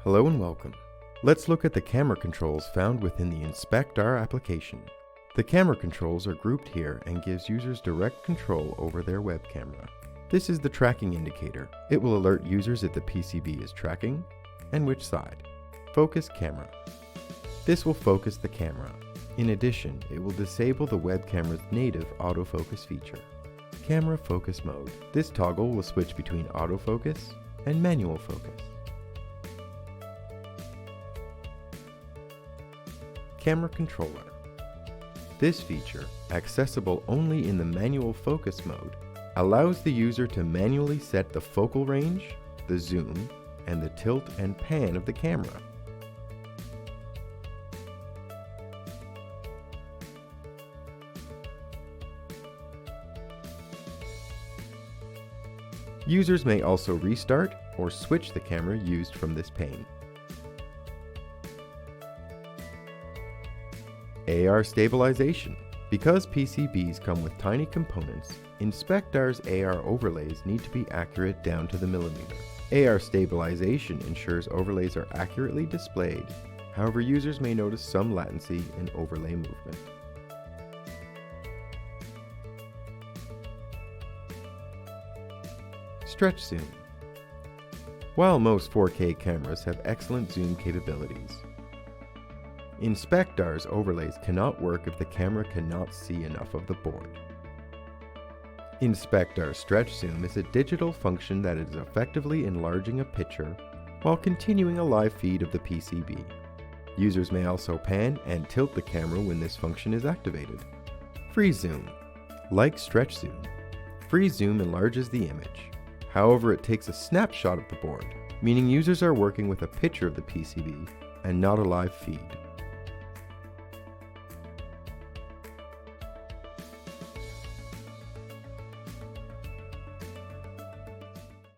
Hello and welcome. Let's look at the camera controls found within the inspectAR application. The camera controls are grouped here and gives users direct control over their web camera. This is the tracking indicator. It will alert users if the PCB is tracking and which side. Focus camera. This will focus the camera. In addition, it will disable the web camera's native autofocus feature. Camera focus mode. This toggle will switch between autofocus and manual focus. Camera controller. This feature, accessible only in the manual focus mode, allows the user to manually set the focal range, the zoom, and the tilt and pan of the camera. Users may also restart or switch the camera used from this pane. AR stabilization. Because PCBs come with tiny components, inspectAR's AR overlays need to be accurate down to the millimeter. AR stabilization ensures overlays are accurately displayed. However, users may notice some latency in overlay movement. Stretch zoom. While most 4K cameras have excellent zoom capabilities, inspectAR's overlays cannot work if the camera cannot see enough of the board. inspectAR stretch zoom is a digital function that is effectively enlarging a picture while continuing a live feed of the PCB. Users may also pan and tilt the camera when this function is activated. Freeze zoom. Like stretch zoom, freeze zoom enlarges the image. However, it takes a snapshot of the board, meaning users are working with a picture of the PCB and not a live feed.